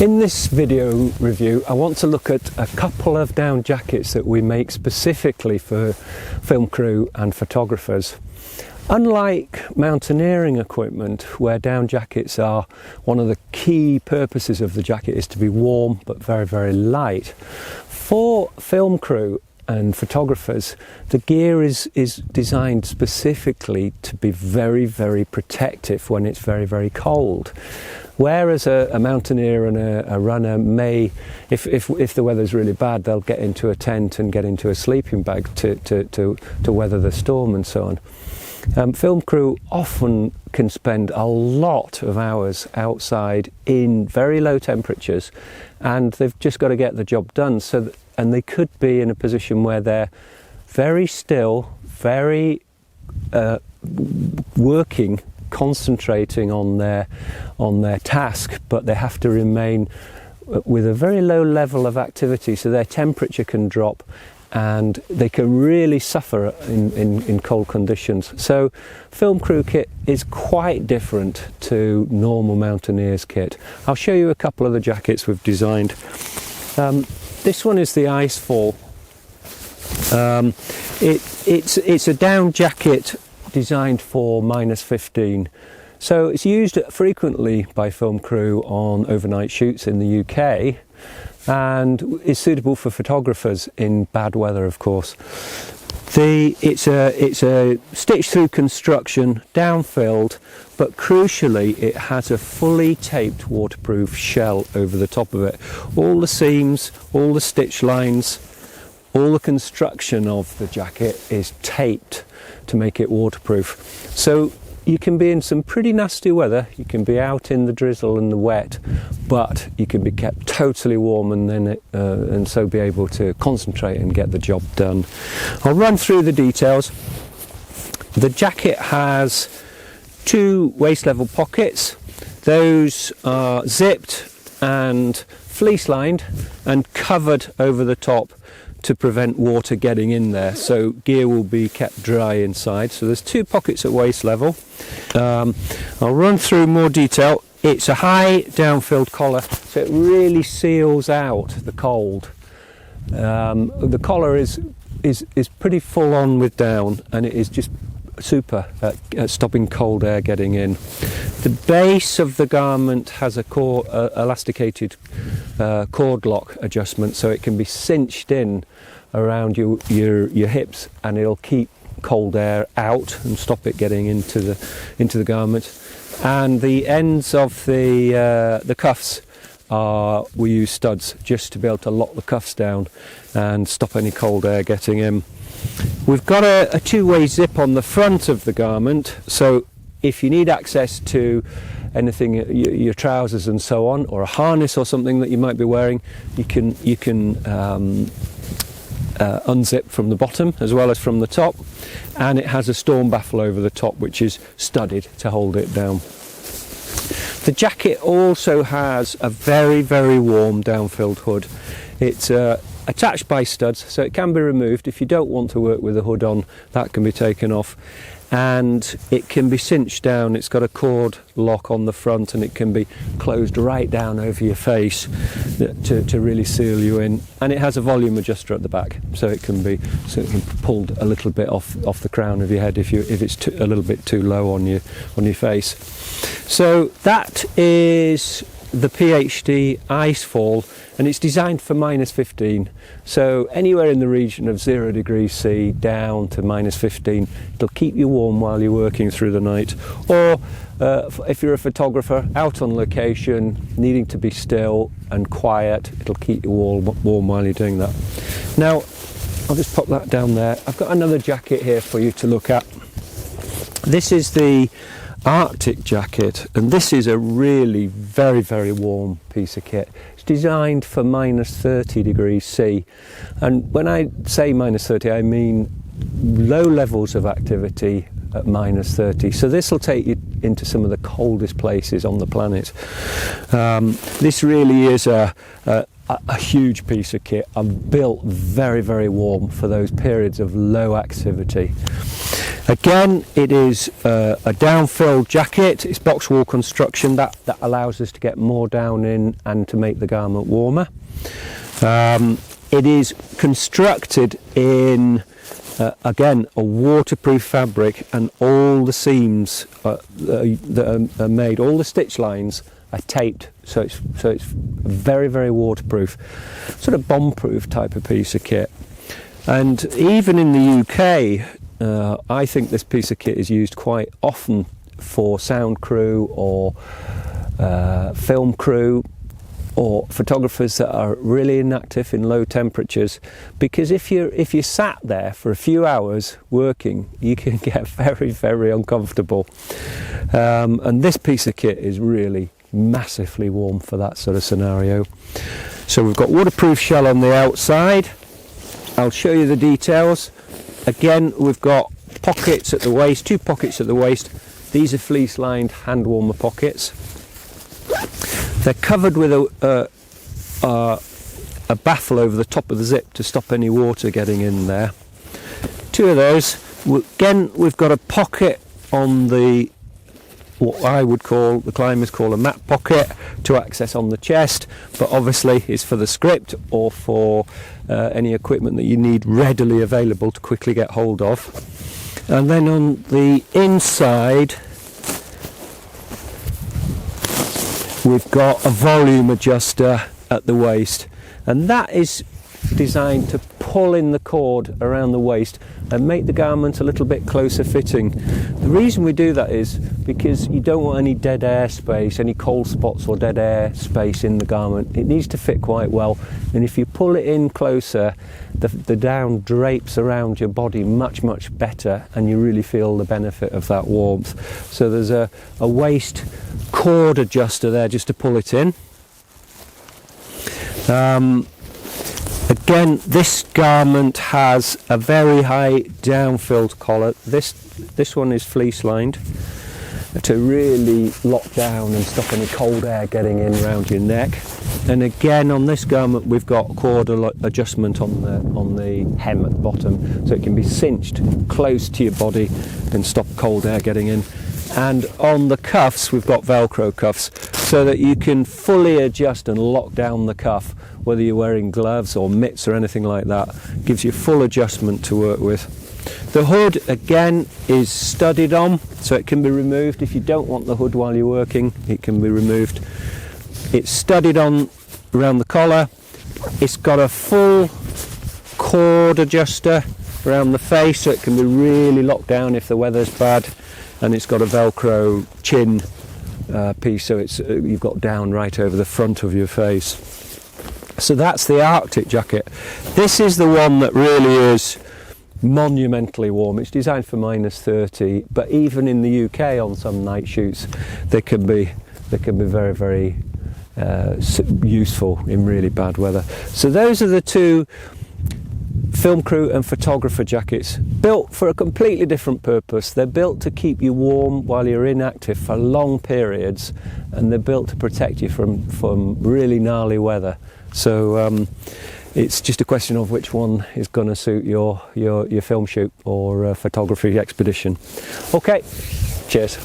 In this video review, I want to look at a couple of down jackets that we make specifically for film crew and photographers. Unlike mountaineering equipment, where down jackets are one of the key purposes of the jacket is to be warm but very, very light, for film crew and photographers, the gear is designed specifically to be very, very protective when it's very, very cold. Whereas a mountaineer and a runner may, if the weather's really bad, they'll get into a tent and get into a sleeping bag to weather the storm and so on. Film crew often can spend a lot of hours outside in very low temperatures, and they've just got to get the job done. And they could be in a position where they're very still, very working, concentrating on their task, but they have to remain with a very low level of activity, so their temperature can drop and they can really suffer in cold conditions. So film crew kit is quite different to normal mountaineers kit. I'll show you a couple of the jackets we've designed. This one is the Icefall. It's a down jacket designed for -15. So it's used frequently by film crew on overnight shoots in the UK, and is suitable for photographers in bad weather, of course. It's a stitch through construction, down filled, but crucially it has a fully taped waterproof shell over the top of it. All the seams, all the stitch lines, all the construction of the jacket is taped to make it waterproof. So you can be in some pretty nasty weather, you can be out in the drizzle and the wet, but you can be kept totally warm and so be able to concentrate and get the job done. I'll run through the details. The jacket has 2 waist level pockets. Those are zipped and fleece lined and covered over the top to prevent water getting in there, so gear will be kept dry inside. So there's 2 pockets at waist level. I'll run through more detail. It's a high down-filled collar, so it really seals out the cold. The collar is pretty full on with down, and it is just super at stopping cold air getting in. The base of the garment has a elasticated cord lock adjustment, so it can be cinched in around your hips, and it'll keep cold air out and stop it getting into the garment. And the ends of the cuffs we use studs just to be able to lock the cuffs down and stop any cold air getting in. We've got a 2-way zip on the front of the garment, so if you need access to anything, your trousers and so on, or a harness or something that you might be wearing, you can unzip from the bottom as well as from the top, and it has a storm baffle over the top which is studded to hold it down. The jacket also has a very, very warm down-filled hood. It's attached by studs, so it can be removed. If you don't want to work with the hood on, that can be taken off, and it can be cinched down. It's got a cord lock on the front, and it can be closed right down over your face to really seal you in. And it has a volume adjuster at the back, so it can be pulled a little bit off the crown of your head if it's a little bit too low on your face. So that is the PhD Icefall, and it's designed for -15, so anywhere in the region of 0 degrees C down to -15, it'll keep you warm while you're working through the night, or if you're a photographer out on location needing to be still and quiet, it'll keep you warm while you're doing that. Now I'll just pop that down there. I've got another jacket here for you to look at. This is the Arctic jacket, and this is a really very, very warm piece of kit. It's designed for -30 degrees C, and when I say -30 I mean low levels of activity at -30, so this will take you into some of the coldest places on the planet. This really is a huge piece of kit, and built very, very warm for those periods of low activity. Again, it is a down-filled jacket. It's box wall construction that allows us to get more down in and to make the garment warmer. It is constructed in again a waterproof fabric, and all the seams that are made, all the stitch lines are taped, so it's very, very waterproof, sort of bomb-proof type of piece of kit. And even in the UK, I think this piece of kit is used quite often for sound crew or film crew or photographers that are really inactive in low temperatures, because if you sat there for a few hours working, you can get very, very uncomfortable. And this piece of kit is really massively warm for that sort of scenario. So we've got waterproof shell on the outside. I'll show you the details. Again, we've got pockets at the waist, 2 pockets at the waist. These are fleece lined hand warmer pockets. They're covered with a baffle over the top of the zip to stop any water getting in there. 2 of those. Again, we've got a pocket on what I would call, the climbers call a mat pocket, to access on the chest, but obviously it's for the script or for any equipment that you need readily available to quickly get hold of. And then on the inside we've got a volume adjuster at the waist, and that is designed to pull in the cord around the waist and make the garment a little bit closer fitting. The reason we do that is because you don't want any dead air space, any cold spots or dead air space in the garment. It needs to fit quite well, and if you pull it in closer, the down drapes around your body much, much better, and you really feel the benefit of that warmth. So there's a waist cord adjuster there just to pull it in. Again, this garment has a very high down-filled collar. This one is fleece lined to really lock down and stop any cold air getting in around your neck. And again, on this garment we've got cord adjustment on the hem at the bottom, so it can be cinched close to your body and stop cold air getting in. And on the cuffs we've got Velcro cuffs, so that you can fully adjust and lock down the cuff, whether you're wearing gloves or mitts or anything like that. Gives you full adjustment to work with. The hood again is studded on, so it can be removed. If you don't want the hood while you're working, it can be removed. It's studded on around the collar. It's got a full cord adjuster around the face, so it can be really locked down if the weather's bad. And it's got a Velcro chin piece, so you've got down right over the front of your face. So that's the Arctic jacket. This is the one that really is monumentally warm. It's designed for -30, but even in the UK on some night shoots, they can be very, very useful in really bad weather. So those are the 2 film crew and photographer jackets, built for a completely different purpose. They're built to keep you warm while you're inactive for long periods, and they're built to protect you from really gnarly weather. So it's just a question of which one is going to suit your film shoot or photography expedition. Okay, cheers.